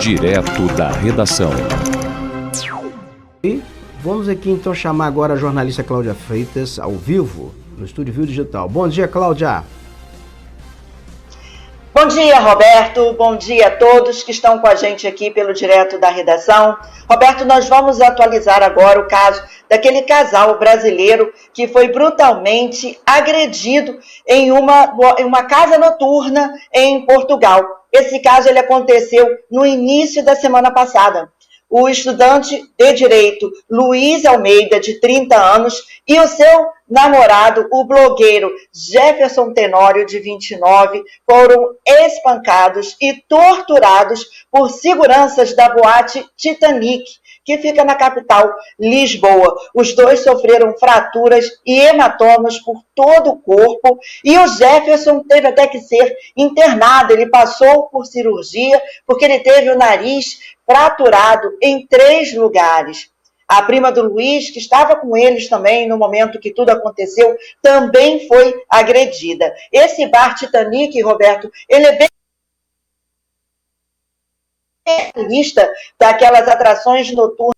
Direto da redação. E vamos aqui então chamar agora a jornalista Cláudia Freitas ao vivo, no Estúdio Viu Digital. Bom dia, Cláudia. Bom dia, Roberto. Bom dia a todos que estão com a gente aqui pelo Direto da Redação. Roberto, nós vamos atualizar agora o caso daquele casal brasileiro que foi brutalmente agredido em uma casa noturna em Portugal. Esse caso ele aconteceu no início da semana passada. O estudante de Direito Luiz Almeida, de 30 anos, e o seu namorado, o blogueiro Jefferson Tenório, de 29, foram espancados e torturados por seguranças da boate Titanic, que fica na capital, Lisboa. Os dois sofreram fraturas e hematomas por todo o corpo e o Jefferson teve até que ser internado. Ele passou por cirurgia porque ele teve o nariz fraturado em 3 lugares. A prima do Luiz, que estava com eles também no momento que tudo aconteceu, também foi agredida. Esse bar Titanic, Roberto, ele é bem lista daquelas atrações noturnas,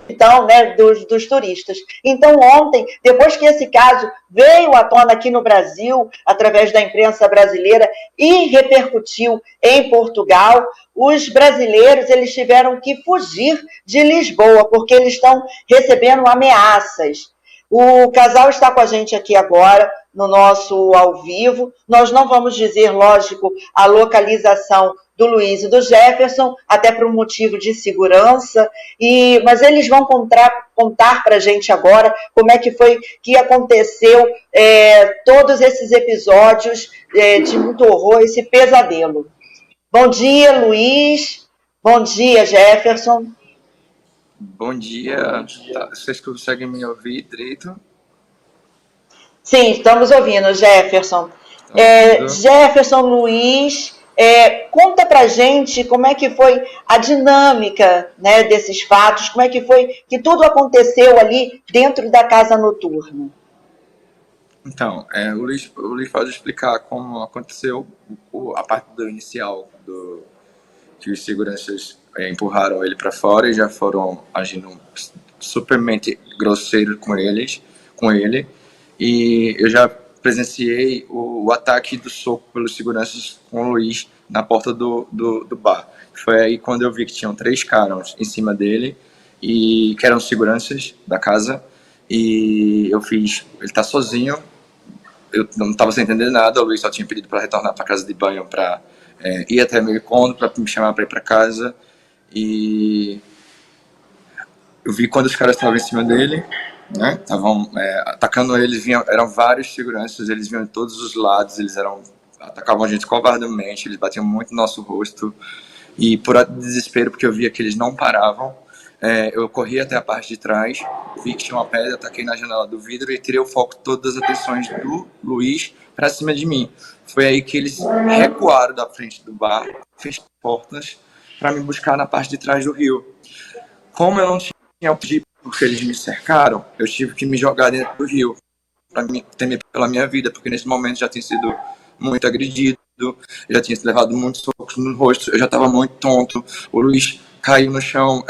então, né, dos turistas. Então, ontem, depois que esse caso veio à tona aqui no Brasil, através da imprensa brasileira, e repercutiu em Portugal, os brasileiros eles tiveram que fugir de Lisboa, porque eles estão recebendo ameaças. O casal está com a gente aqui agora, no nosso ao vivo. Nós não vamos dizer, lógico, a localização do Luiz e do Jefferson, até por um motivo de segurança, mas eles vão contar para a gente agora como é que foi que aconteceu todos esses episódios de muito horror, esse pesadelo. Bom dia, Luiz. Bom dia, Jefferson. Bom dia. Vocês conseguem me ouvir direito? Sim, estamos ouvindo, Jefferson. Jefferson, Luiz, conta pra gente como é que foi a dinâmica, né, desses fatos, como é que foi que tudo aconteceu ali dentro da casa noturna. Então, o Luiz pode explicar como aconteceu a parte do inicial, que os seguranças empurraram ele para fora e já foram agindo supermente grosseiro com ele. E eu já presenciei o ataque do soco pelos seguranças com o Luiz na porta do bar. Foi aí quando eu vi que tinham 3 caras em cima dele, e que eram seguranças da casa, e eu fiz, ele tá sozinho, eu não estava sem entender nada, o Luiz só tinha pedido para retornar para casa de banho, para ir até meu encontro, para me chamar para ir para casa, e eu vi quando os caras estavam em cima dele, né? Estavam atacando ele, eram vários seguranças, eles vinham de todos os lados, atacavam a gente covardemente, eles batiam muito no nosso rosto, e por desespero, porque eu via que eles não paravam, eu corri até a parte de trás, vi que tinha uma pedra, ataquei na janela do vidro e tirei o foco de todas as atenções do Luiz para cima de mim. Foi aí que eles recuaram da frente do bar, fez portas para me buscar na parte de trás do rio. Como eu não tinha o jeep, porque eles me cercaram, eu tive que me jogar dentro do rio para temer pela minha vida, porque nesse momento já tinha sido muito agredido, já tinha levado muitos socos no rosto, eu já estava muito tonto. O Luiz caiu no chão,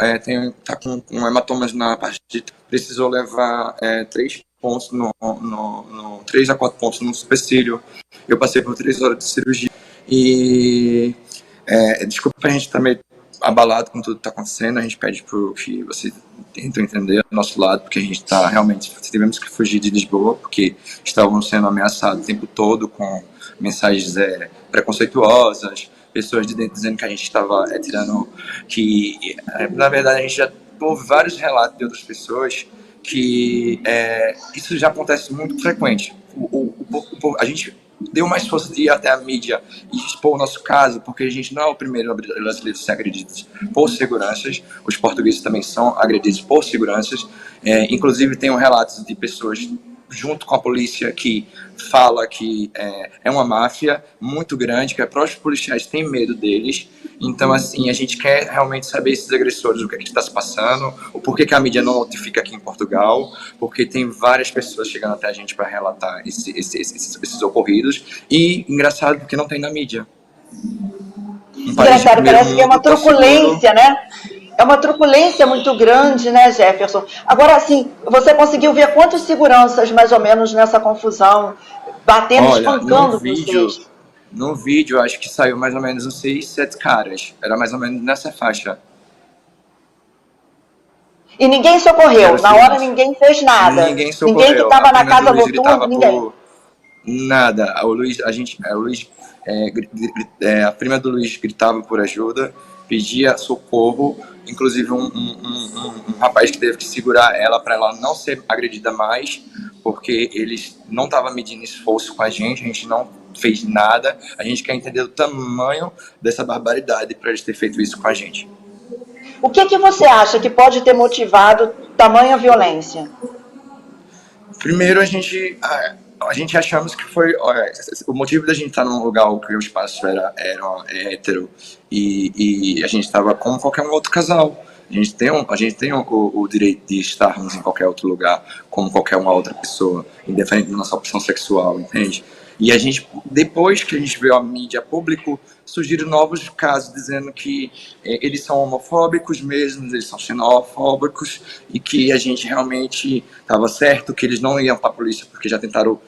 tá com hematomas na parte de... Precisou levar 3 pontos 3 a 4 pontos no supercílio. Eu passei por 3 horas de cirurgia e desculpa a gente estar meio abalado com tudo que está acontecendo. A gente pede que você tente entender do nosso lado, porque a gente está realmente, tivemos que fugir de Lisboa, porque estávamos sendo ameaçados o tempo todo com mensagens preconceituosas, pessoas de dentro dizendo que a gente estava tirando, que na verdade a gente já houve vários relatos de outras pessoas que isso já acontece muito frequente. A gente deu mais força de ir até a mídia e expor o nosso caso, porque a gente não é o primeiro brasileiro a ser agredido por seguranças, os portugueses também são agredidos por seguranças, inclusive tem relatos de pessoas junto com a polícia que fala que é uma máfia muito grande, que os próprios policiais têm medo deles, Então, assim, a gente quer realmente saber esses agressores, o que é que está se passando, o porquê que a mídia não notifica aqui em Portugal, porque tem várias pessoas chegando até a gente para relatar esses ocorridos, e engraçado porque não tem na mídia. Engraçado, parece que é uma truculência, né? É uma truculência muito grande, né, Jefferson? Agora, assim, você conseguiu ver quantos seguranças, mais ou menos, nessa confusão, batendo, espancando vocês? No vídeo, acho que saiu mais ou menos uns 6, 7 caras. Era mais ou menos nessa faixa. E ninguém socorreu? Na hora ninguém fez nada? Ninguém socorreu. Ninguém que estava na casa noturna, ninguém? Nada. A prima do Luiz gritava por ajuda, pedia socorro, inclusive um rapaz que teve que segurar ela para ela não ser agredida mais, porque eles não estavam medindo esforço com a gente não fez nada. A gente quer entender o tamanho dessa barbaridade para eles terem feito isso com a gente. O que você acha que pode ter motivado tamanha violência? Primeiro, a gente achamos que foi o motivo da gente estar num lugar que o espaço era hétero e a gente estava como qualquer um outro casal. A gente tem o direito de estarmos em qualquer outro lugar como qualquer uma outra pessoa, independente da nossa opção sexual, entende? E a gente, depois que a gente viu a mídia público, surgiram novos casos dizendo que eles são homofóbicos mesmo, eles são xenofóbicos, e que a gente realmente estava certo, que eles não iam para a polícia, porque já tentaram,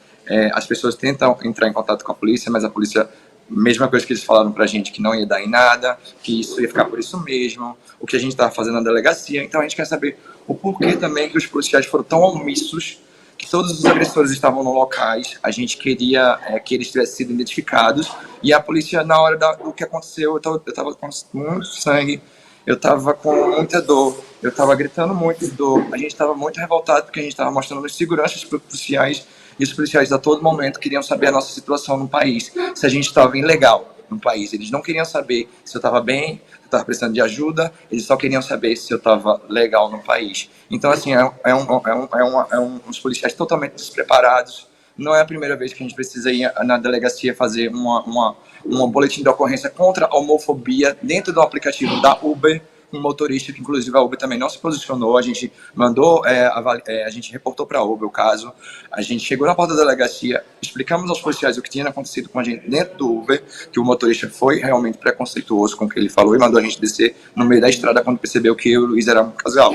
as pessoas tentam entrar em contato com a polícia, mas a polícia, mesma coisa que eles falaram pra gente, que não ia dar em nada, que isso ia ficar por isso mesmo, o que a gente estava fazendo na delegacia. Então a gente quer saber o porquê também que os policiais foram tão omissos, que todos os agressores estavam no locais. A gente queria que eles tivessem sido identificados, e a polícia, na hora do que aconteceu, eu estava com muito sangue, eu estava com muita dor, eu estava gritando muito de dor, a gente estava muito revoltado porque a gente estava mostrando seguranças para os policiais, e os policiais a todo momento queriam saber a nossa situação no país, se a gente estava ilegal no país. Eles não queriam saber se eu estava bem, se eu estava precisando de ajuda, eles só queriam saber se eu estava legal no país. Então, assim, uns policiais totalmente despreparados. Não é a primeira vez que a gente precisa ir na delegacia fazer um boletim de ocorrência contra a homofobia dentro do aplicativo da Uber. Um motorista que, inclusive, a Uber também não se posicionou. A gente mandou, a gente reportou para a Uber o caso. A gente chegou na porta da delegacia, explicamos aos policiais o que tinha acontecido com a gente dentro do Uber, que o motorista foi realmente preconceituoso com o que ele falou e mandou a gente descer no meio da estrada quando percebeu que eu e o Luiz éramos um casal.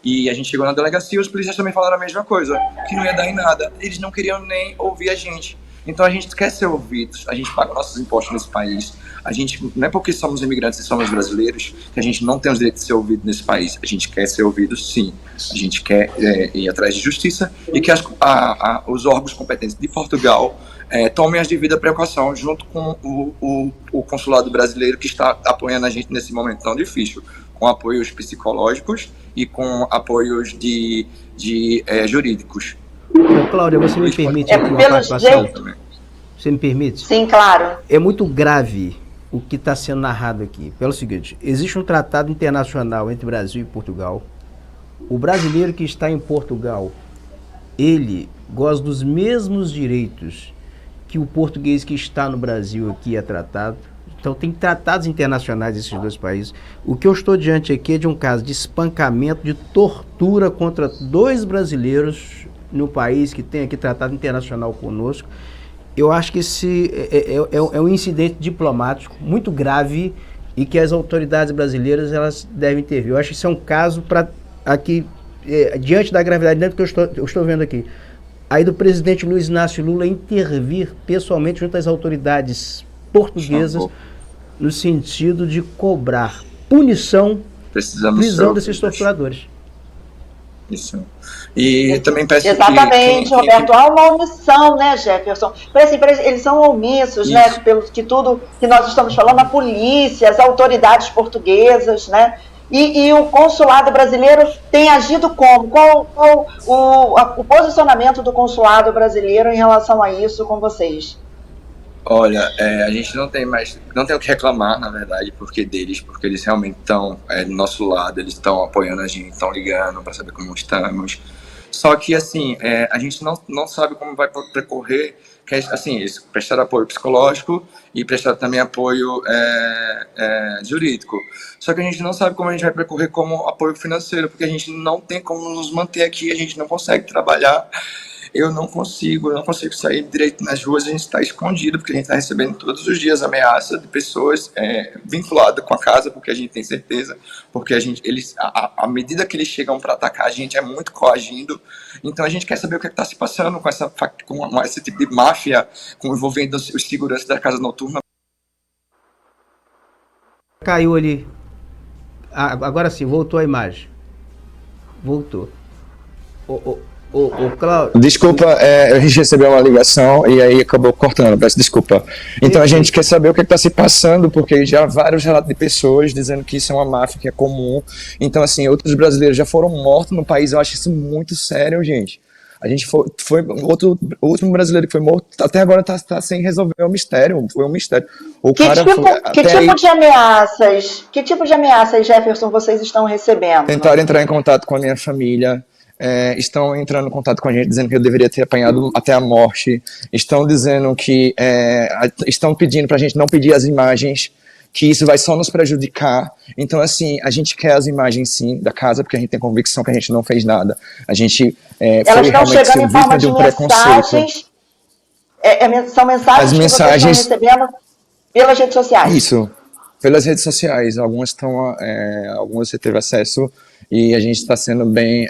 E a gente chegou na delegacia e os policiais também falaram a mesma coisa, que não ia dar em nada. Eles não queriam nem ouvir a gente. Então a gente quer ser ouvidos, a gente paga nossos impostos nesse país. A gente, não é porque somos imigrantes e somos brasileiros que a gente não tem o direito de ser ouvido nesse país. A gente quer ser ouvido, sim. A gente quer ir atrás de justiça e que os órgãos competentes de Portugal tomem as devidas precauções junto com o consulado brasileiro, que está apoiando a gente nesse momento tão difícil, com apoios psicológicos e com apoios jurídicos. Cláudia, você me permite aqui uma participação? Você me permite? Sim, claro. É muito grave o que está sendo narrado aqui. Pelo seguinte, existe um tratado internacional entre Brasil e Portugal. O brasileiro que está em Portugal, ele goza dos mesmos direitos que o português que está no Brasil aqui é tratado. Então tem tratados internacionais desses dois países. O que eu estou diante aqui é de um caso de espancamento, de tortura contra dois brasileiros no país que tem aqui tratado internacional conosco. Eu acho que esse é um incidente diplomático muito grave e que as autoridades brasileiras elas devem intervir. Eu acho que isso é um caso para aqui, diante da gravidade, dentro do que eu estou vendo aqui, aí do presidente Luiz Inácio Lula intervir pessoalmente junto às autoridades portuguesas no sentido de cobrar punição, prisão desses torturadores. Isso. E eu também peço exatamente, Roberto, há uma omissão, né, Jefferson? Eles são omissos, isso, né, pelo que tudo que nós estamos falando, a polícia, as autoridades portuguesas, né? E o consulado brasileiro tem agido como? Qual o posicionamento do consulado brasileiro em relação a isso com vocês? Olha, a gente não tem o que reclamar, na verdade, porque eles realmente estão do nosso lado, eles estão apoiando a gente, estão ligando para saber como estamos. Só que, assim, a gente não sabe como vai percorrer assim, eles prestaram apoio psicológico e prestaram também apoio jurídico. Só que a gente não sabe como a gente vai percorrer como apoio financeiro, porque a gente não tem como nos manter aqui, a gente não consegue trabalhar. Eu não consigo sair direito nas ruas, a gente está escondido, porque a gente está recebendo todos os dias ameaças de pessoas vinculadas com a casa, porque a gente tem certeza, porque à medida que eles chegam para atacar a gente é muito coagindo. Então a gente quer saber o que está se passando com esse tipo de máfia, envolvendo os seguranças da casa noturna. Caiu ali. Agora sim, voltou a imagem. Voltou. Cláudio. Desculpa, a gente recebeu uma ligação e aí acabou cortando, peço desculpa. Então a gente quer saber o que está se passando, porque já há vários relatos de pessoas dizendo que isso é uma máfia que é comum. Então, assim, outros brasileiros já foram mortos no país, eu acho isso muito sério, gente. A gente foi outro brasileiro que foi morto, até agora está sem resolver o mistério, foi um mistério. Que tipo de ameaças, Jefferson, vocês estão recebendo? Tentaram entrar em contato com a minha família. Estão entrando em contato com a gente dizendo que eu deveria ter apanhado até a morte, estão dizendo que estão pedindo para a gente não pedir as imagens, que isso vai só nos prejudicar. Então, assim, a gente quer as imagens, sim, da casa, porque a gente tem convicção que a gente não fez nada. A gente elas estão chegando em forma de mensagens, são mensagens que vocês estão recebendo pelas redes sociais. Isso, pelas redes sociais. Algumas você teve acesso e a gente está sendo bem...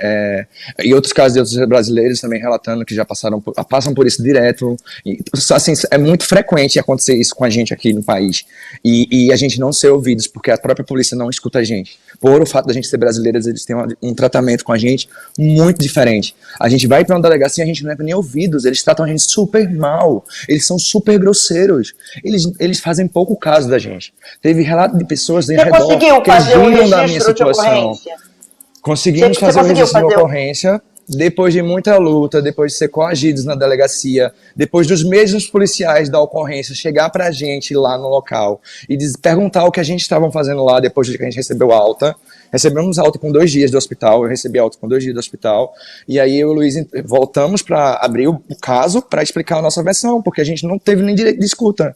E outros casos de outros brasileiros também relatando que já passam por isso direto. E, assim, é muito frequente acontecer isso com a gente aqui no país. E a gente não ser ouvidos, porque a própria polícia não escuta a gente. Por o fato da gente ser brasileiros, eles têm um tratamento com a gente muito diferente. A gente vai para uma delegacia e a gente não é nem ouvidos. Eles tratam a gente super mal. Eles são super grosseiros. Eles fazem pouco caso da gente. Teve relato de pessoas em redor que riram da minha situação. Conseguimos fazer o registro de ocorrência, depois de muita luta, depois de ser coagidos na delegacia, depois dos mesmos policiais da ocorrência chegar pra gente lá no local e perguntar o que a gente estava fazendo lá depois de que a gente recebeu alta. Recebemos alta com 2 dias do hospital, eu recebi alta com 2 dias do hospital, e aí eu e o Luiz voltamos para abrir o caso para explicar a nossa versão, porque a gente não teve nem direito de escuta.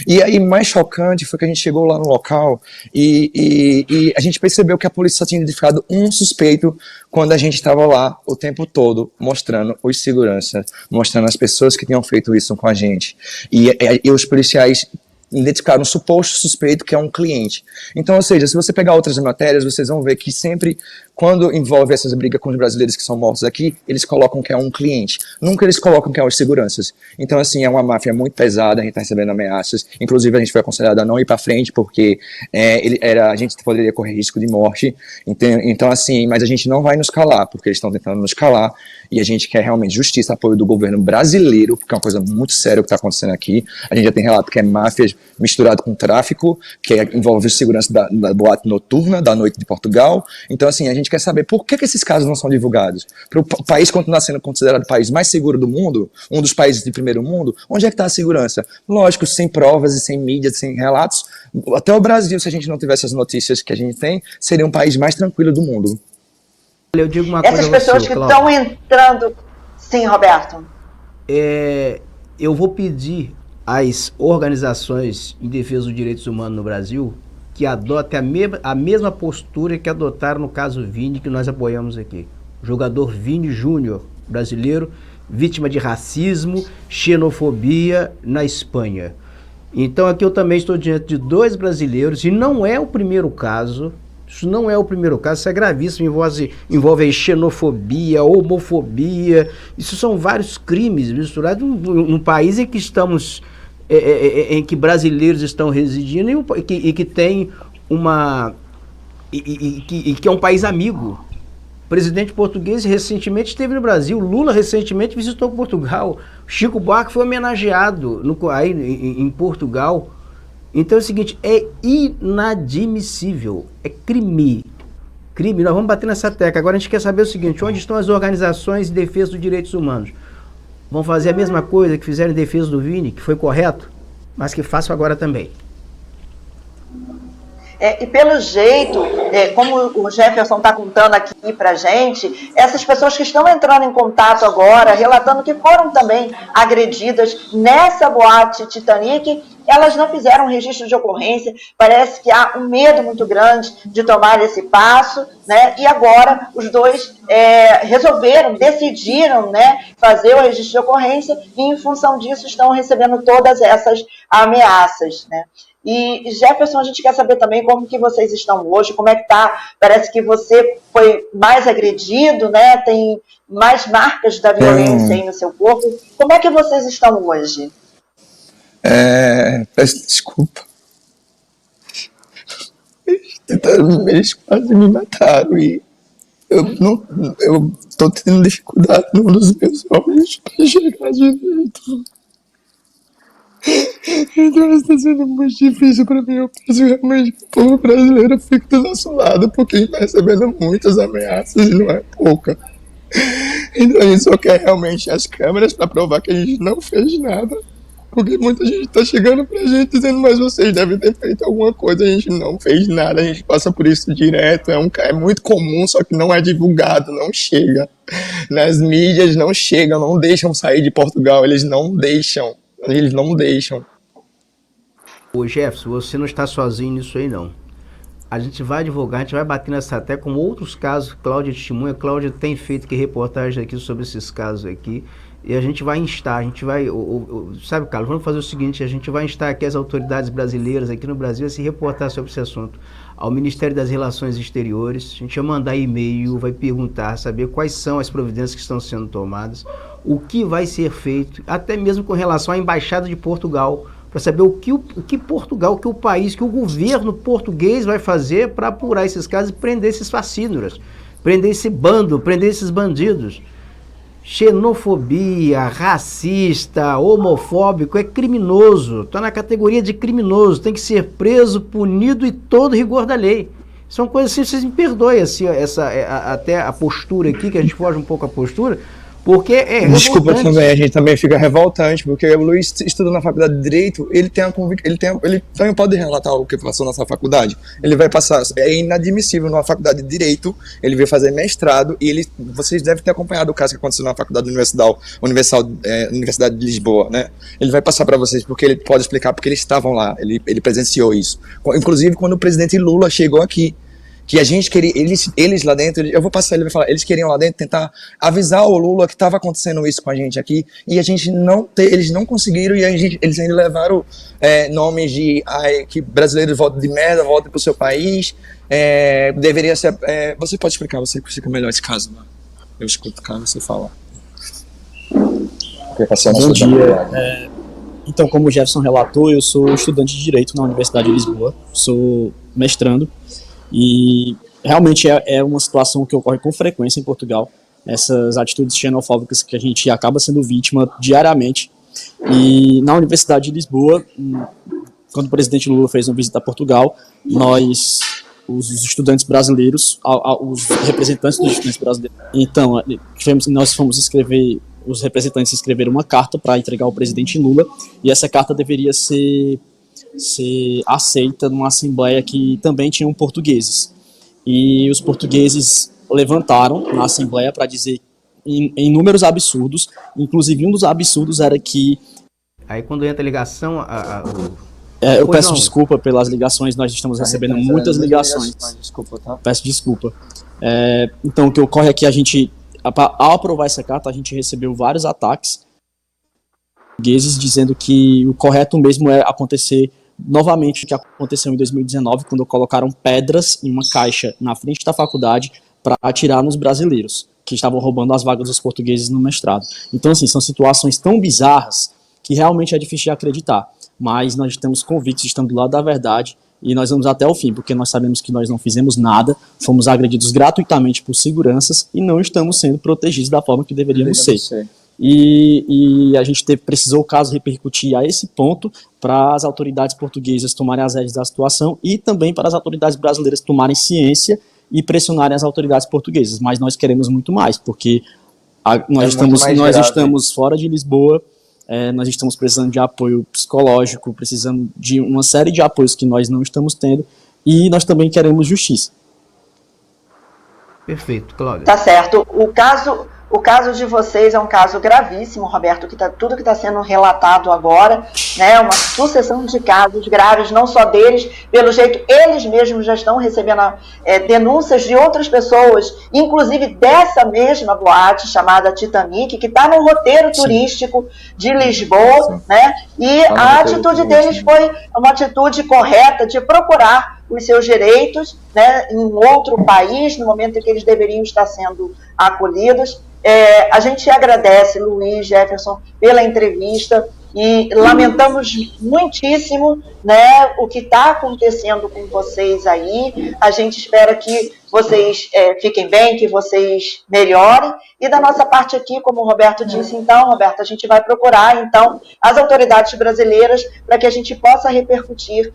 E aí, mais chocante foi que a gente chegou lá no local e a gente percebeu que a polícia só tinha identificado um suspeito quando a gente estava lá o tempo todo, mostrando os seguranças, mostrando as pessoas que tinham feito isso com a gente. E os policiais identificaram um suposto suspeito que é um cliente. Então, ou seja, se você pegar outras matérias, vocês vão ver que sempre, quando envolve essas brigas com os brasileiros que são mortos aqui, eles colocam que é um cliente. Nunca eles colocam que é os seguranças. Então, assim, é uma máfia muito pesada, a gente está recebendo ameaças. Inclusive, a gente foi aconselhado a não ir para frente, porque a gente poderia correr risco de morte. Então, assim, mas a gente não vai nos calar, porque eles estão tentando nos calar, e a gente quer realmente justiça, apoio do governo brasileiro, porque é uma coisa muito séria o que está acontecendo aqui. A gente já tem relato que é máfia misturado com tráfico, que envolve segurança da boate noturna, da noite de Portugal. Então, assim, a gente quer saber por que esses casos não são divulgados. Para o país continuar sendo considerado o país mais seguro do mundo, um dos países de primeiro mundo, onde é que está a segurança? Lógico, sem provas e sem mídia, sem relatos. Até o Brasil, se a gente não tivesse as notícias que a gente tem, seria um país mais tranquilo do mundo. Eu digo uma coisa. Essas pessoas que estão entrando... Sim, Roberto. Eu vou pedir às organizações em defesa dos direitos humanos no Brasil que adotem a mesma postura que adotaram no caso Vini, que nós apoiamos aqui. O jogador Vini Júnior, brasileiro, vítima de racismo, xenofobia na Espanha. Então aqui eu também estou diante de 2 brasileiros, e não é o primeiro caso. Isso não é o primeiro caso, isso é gravíssimo, envolve aí xenofobia, homofobia, isso são vários crimes misturados num país em que estamos, em que brasileiros estão residindo e que tem que é um país amigo. O presidente português recentemente esteve no Brasil, Lula recentemente visitou Portugal, Chico Buarque foi homenageado em Portugal. Então é o seguinte, é inadmissível, é crime, nós vamos bater nessa tecla. Agora a gente quer saber o seguinte, onde estão as organizações de defesa dos direitos humanos? Vão fazer a mesma coisa que fizeram em defesa do Vini, que foi correto, mas que façam agora também. E pelo jeito, como o Jefferson está contando aqui para a gente, essas pessoas que estão entrando em contato agora, relatando que foram também agredidas nessa boate Titanic, elas não fizeram registro de ocorrência. Parece que há um medo muito grande de tomar esse passo, né? E agora os dois decidiram, né, fazer o registro de ocorrência e, em função disso, estão recebendo todas essas ameaças, né? E, Jefferson, a gente quer saber também como que vocês estão hoje, como é que tá? Parece que você foi mais agredido, né? Tem mais marcas da violência aí no seu corpo. Como é que vocês estão hoje? Peço desculpa. Eles quase me mataram e eu tô tendo dificuldade num dos meus olhos para enxergar direito. Então está sendo muito difícil para mim. Eu penso realmente que o povo brasileiro fica do nosso lado, porque a gente está recebendo muitas ameaças e não é pouca. Então a gente só quer realmente as câmeras para provar que a gente não fez nada, porque muita gente está chegando pra gente dizendo: mas vocês devem ter feito alguma coisa. A gente não fez nada, a gente passa por isso direto. É muito comum, só que não é divulgado, não chega nas mídias, não chegam, não deixam sair de Portugal, eles não deixam. Ô Jefferson, você não está sozinho nisso aí não. A gente vai divulgar, a gente vai bater nessa tecla com outros casos. Cláudia testemunha, Cláudia tem feito aqui reportagem aqui sobre esses casos aqui. E a gente vai instar, a gente vai, sabe, Carlos, vamos fazer o seguinte: a gente vai instar aqui as autoridades brasileiras aqui no Brasil a se reportar sobre esse assunto ao Ministério das Relações Exteriores. A gente vai mandar e-mail, vai perguntar, saber quais são as providências que estão sendo tomadas, o que vai ser feito, até mesmo com relação à Embaixada de Portugal, para saber o que Portugal, que o país, que o governo português vai fazer para apurar esses casos e prender esses facínoras, prender esse bando, prender esses bandidos. Xenofobia, racista, homofóbico é criminoso, está na categoria de criminoso, tem que ser preso, punido e todo rigor da lei. São coisas assim, vocês me perdoem assim, até a postura aqui, que a gente foge um pouco a postura, porque Desculpa também, a gente também fica revoltante, porque o Luiz estuda na faculdade de Direito, ele também pode relatar o que passou nessa faculdade. Ele vai passar, é inadmissível numa faculdade de Direito, ele veio fazer mestrado e vocês devem ter acompanhado o caso que aconteceu na faculdade Universidade de Lisboa, né? Ele vai passar para vocês, porque ele pode explicar, porque eles estavam lá, ele presenciou isso. Inclusive quando o presidente Lula chegou aqui, que a gente queria, eles lá dentro, eu vou passar, ele vai falar, eles queriam lá dentro tentar avisar o Lula que estava acontecendo isso com a gente aqui, e a gente eles não conseguiram, e eles ainda levaram nomes de que brasileiros votam de merda, voltem pro seu país, deveria ser, você pode explicar, você explica melhor esse caso, né? Eu escuto o cara, você fala. Bom dia. Então, como o Jefferson relatou, eu sou estudante de Direito na Universidade de Lisboa, sou mestrando, e realmente é uma situação que ocorre com frequência em Portugal, essas atitudes xenofóbicas que a gente acaba sendo vítima diariamente. E na Universidade de Lisboa, quando o presidente Lula fez uma visita a Portugal, nós, os estudantes brasileiros, os representantes dos estudantes brasileiros, então nós fomos escrever, os representantes escreveram uma carta para entregar ao presidente Lula, e essa carta deveria ser aceita numa assembleia que também tinham portugueses. E os portugueses levantaram na assembleia para dizer em números absurdos, inclusive um dos absurdos era que... Aí quando entra a ligação... eu peço desculpa pelas ligações, nós estamos recebendo muitas ligações. Desculpa, tá? Peço desculpa. Então o que ocorre é que a gente, ao aprovar essa carta, a gente recebeu vários ataques portugueses dizendo que o correto mesmo é acontecer novamente o que aconteceu em 2019, quando colocaram pedras em uma caixa na frente da faculdade para atirar nos brasileiros, que estavam roubando as vagas dos portugueses no mestrado. Então, assim, são situações tão bizarras que realmente é difícil de acreditar, mas nós estamos convictos, estamos do lado da verdade, e nós vamos até o fim, porque nós sabemos que nós não fizemos nada, fomos agredidos gratuitamente por seguranças e não estamos sendo protegidos da forma que deveríamos ser. E a gente precisou o caso repercutir a esse ponto para as autoridades portuguesas tomarem as rédeas da situação e também para as autoridades brasileiras tomarem ciência e pressionarem as autoridades portuguesas. Mas nós queremos muito mais, porque nós estamos fora de Lisboa, nós estamos precisando de apoio psicológico, precisando de uma série de apoios que nós não estamos tendo, e nós também queremos justiça. Perfeito, Cláudia. Tá certo. O caso de vocês é um caso gravíssimo, Roberto, tudo que está sendo relatado agora, né, uma sucessão de casos graves, não só deles, pelo jeito eles mesmos já estão recebendo denúncias de outras pessoas, inclusive dessa mesma boate chamada Titanic, que está no roteiro turístico de Lisboa, né, e a atitude deles foi uma atitude correta de procurar os seus direitos, né, em outro país, no momento em que eles deveriam estar sendo acolhidos. A gente agradece, Luiz, Jefferson, pela entrevista e lamentamos muitíssimo, né, o que está acontecendo com vocês aí. A gente espera que vocês fiquem bem, que vocês melhorem. E da nossa parte aqui, como o Roberto disse, então, Roberto, a gente vai procurar, então, as autoridades brasileiras para que a gente possa repercutir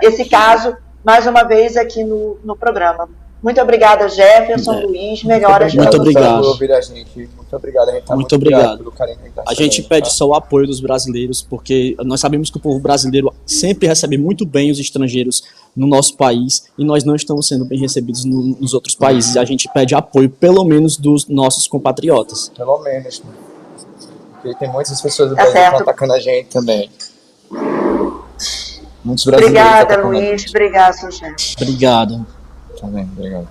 esse caso mais uma vez aqui no programa. Muito obrigada, Jefferson, Luiz, melhoras. Muito obrigado. Por ouvir a gente. Muito obrigado. A gente tá Muito obrigado. pelo carinho que A gente pede só o apoio dos brasileiros, porque nós sabemos que o povo brasileiro sempre recebe muito bem os estrangeiros no nosso país e nós não estamos sendo bem recebidos nos outros países. A gente pede apoio, pelo menos, dos nossos compatriotas. Pelo menos. Porque tem muitas pessoas do Brasil que estão atacando a gente também. Muitos brasileiros. Obrigada, Luiz. Obrigada, Sujana. Obrigado. Tá bem, obrigado.